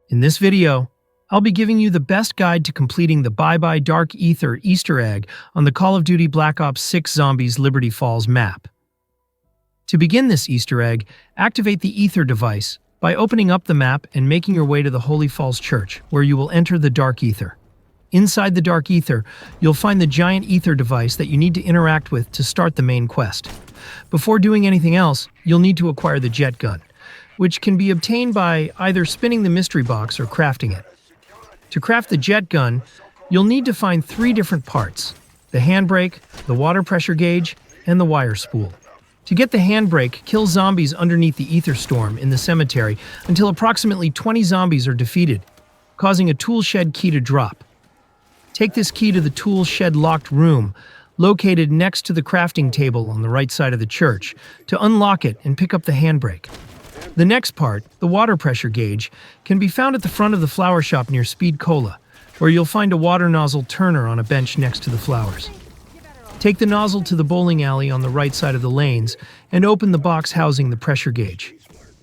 In this video, I'll be giving you the best guide to completing the Bye Bye Dark Ether Easter egg on the Call of Duty Black Ops 6 Zombies Liberty Falls map. To begin this Easter egg, activate the Ether device by opening up the map and making your way to the Holy Falls Church, where you will enter the Dark Ether. Inside the Dark Ether, you'll find the giant Ether device that you need to interact with to start the main quest. Before doing anything else, you'll need to acquire the jet gun, which can be obtained by either spinning the mystery box or crafting it. To craft the jet gun, you'll need to find 3 different parts: the handbrake, the water pressure gauge, and the wire spool. To get the handbrake, kill zombies underneath the ether storm in the cemetery until approximately 20 zombies are defeated, causing a tool shed key to drop. Take this key to the tool shed locked room, located next to the crafting table on the right side of the church, to unlock it and pick up the handbrake. The next part, the water pressure gauge, can be found at the front of the flower shop near Speed Cola, where you'll find a water nozzle turner on a bench next to the flowers. Take the nozzle to the bowling alley on the right side of the lanes and open the box housing the pressure gauge.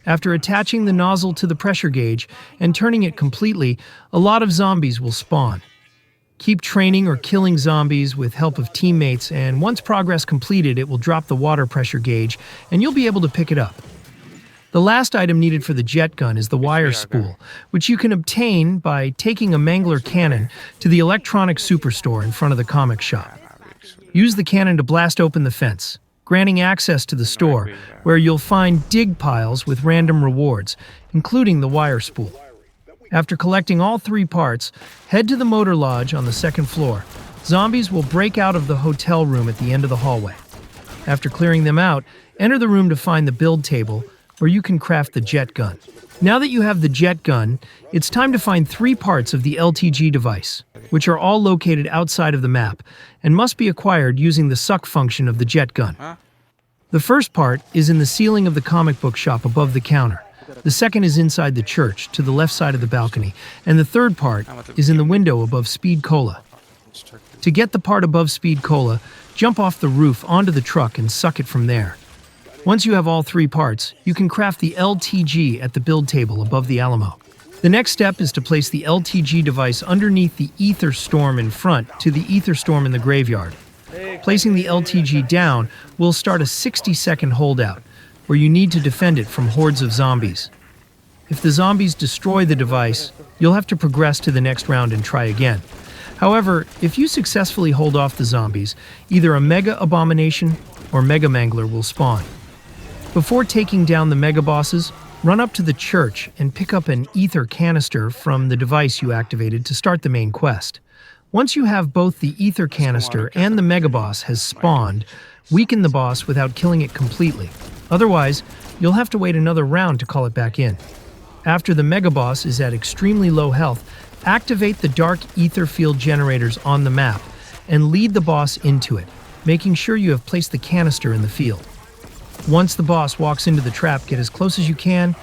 After attaching the nozzle to the pressure gauge and turning it completely, a lot of zombies will spawn. Keep training or killing zombies with help of teammates, and once progress completed, it will drop the water pressure gauge and you'll be able to pick it up. The last item needed for the jet gun is the wire spool, which you can obtain by taking a Mangler cannon to the electronic superstore in front of the comic shop. Use the cannon to blast open the fence, granting access to the store, where you'll find dig piles with random rewards, including the wire spool. After collecting all 3 parts, head to the motor lodge on the 2nd floor. Zombies will break out of the hotel room at the end of the hallway. After clearing them out, enter the room to find the build table, where you can craft the jet gun. Now that you have the jet gun, it's time to find 3 parts of the LTG device, which are all located outside of the map and must be acquired using the suck function of the jet gun. The first part is in the ceiling of the comic book shop above the counter. The second is inside the church, to the left side of the balcony, and the third part is in the window above Speed Cola. To get the part above Speed Cola, jump off the roof onto the truck and suck it from there. Once you have all 3 parts, you can craft the LTG at the build table above the Alamo. The next step is to place the LTG device underneath the ether storm in front to the ether storm in the graveyard. Placing the LTG down will start a 60-second holdout, where you need to defend it from hordes of zombies. If the zombies destroy the device, you'll have to progress to the next round and try again. However, if you successfully hold off the zombies, either a Mega Abomination or Mega Mangler will spawn. Before taking down the Mega Bosses, run up to the church and pick up an ether canister from the device you activated to start the main quest. Once you have both the ether canister and the Mega Boss has spawned, weaken the boss without killing it completely. Otherwise, you'll have to wait another round to call it back in. After the Mega Boss is at extremely low health, activate the dark ether field generators on the map and lead the boss into it, making sure you have placed the canister in the field. Once the boss walks into the trap, get as close as you can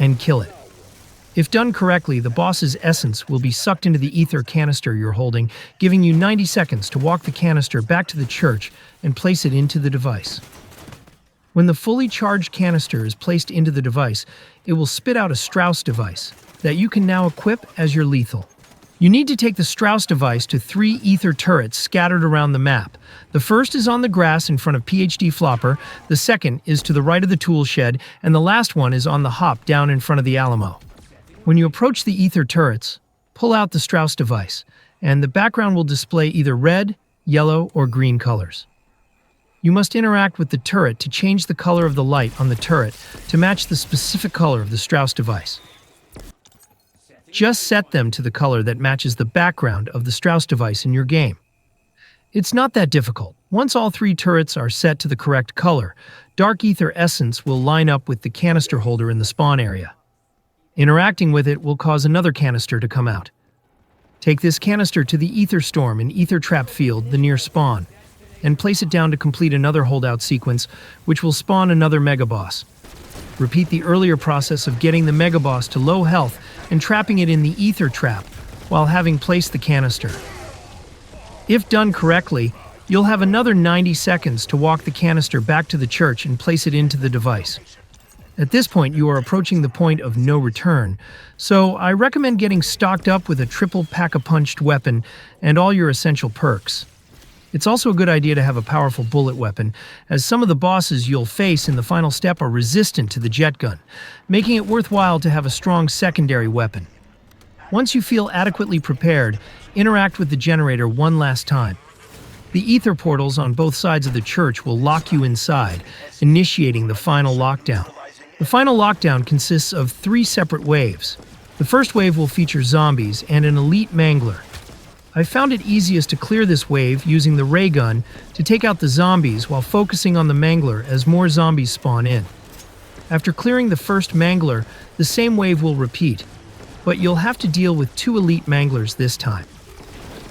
and kill it. If done correctly, the boss's essence will be sucked into the ether canister you're holding, giving you 90 seconds to walk the canister back to the church and place it into the device. When the fully charged canister is placed into the device, it will spit out a Strauss device that you can now equip as your lethal. You need to take the Strauss device to 3 ether turrets scattered around the map. The first is on the grass in front of PhD Flopper, the second is to the right of the tool shed, and the last one is on the hop down in front of the Alamo. When you approach the ether turrets, pull out the Strauss device, and the background will display either red, yellow, or green colors. You must interact with the turret to change the color of the light on the turret to match the specific color of the Strauss device. Just set them to the color that matches the background of the Strauss device in your game. It's not that difficult. Once all 3 turrets are set to the correct color, Dark Ether Essence will line up with the canister holder in the spawn area. Interacting with it will cause another canister to come out. Take this canister to the Ether Storm in Ether Trap Field, the near spawn, and place it down to complete another holdout sequence, which will spawn another Mega Boss. Repeat the earlier process of getting the Mega Boss to low health and trapping it in the ether trap while having placed the canister. If done correctly, you'll have another 90 seconds to walk the canister back to the church and place it into the device. At this point, you are approaching the point of no return, so I recommend getting stocked up with a triple pack-a-punched weapon and all your essential perks. It's also a good idea to have a powerful bullet weapon, as some of the bosses you'll face in the final step are resistant to the jet gun, making it worthwhile to have a strong secondary weapon. Once you feel adequately prepared, interact with the generator one last time. The ether portals on both sides of the church will lock you inside, initiating the final lockdown. The final lockdown consists of 3 separate waves. The first wave will feature zombies and an elite mangler. I found it easiest to clear this wave using the ray gun to take out the zombies while focusing on the mangler as more zombies spawn in. After clearing the first mangler, the same wave will repeat, but you'll have to deal with 2 elite manglers this time.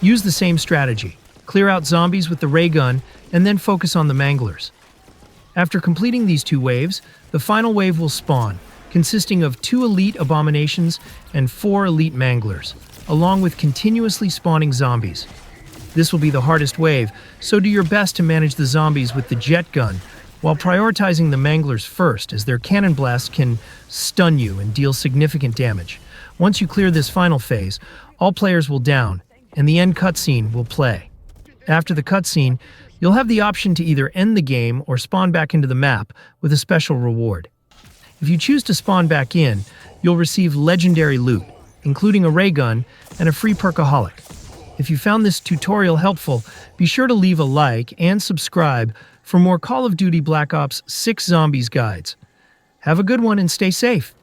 Use the same strategy. Clear out zombies with the ray gun and then focus on the manglers. After completing these 2 waves, the final wave will spawn, consisting of 2 elite abominations and 4 elite manglers, along with continuously spawning zombies. This will be the hardest wave, so do your best to manage the zombies with the jet gun, while prioritizing the manglers first, as their cannon blasts can stun you and deal significant damage. Once you clear this final phase, all players will down, and the end cutscene will play. After the cutscene, you'll have the option to either end the game or spawn back into the map with a special reward. If you choose to spawn back in, you'll receive legendary loot, including a ray gun and a free perkaholic. If you found this tutorial helpful, be sure to leave a like and subscribe for more Call of Duty Black Ops 6 Zombies guides. Have a good one and stay safe.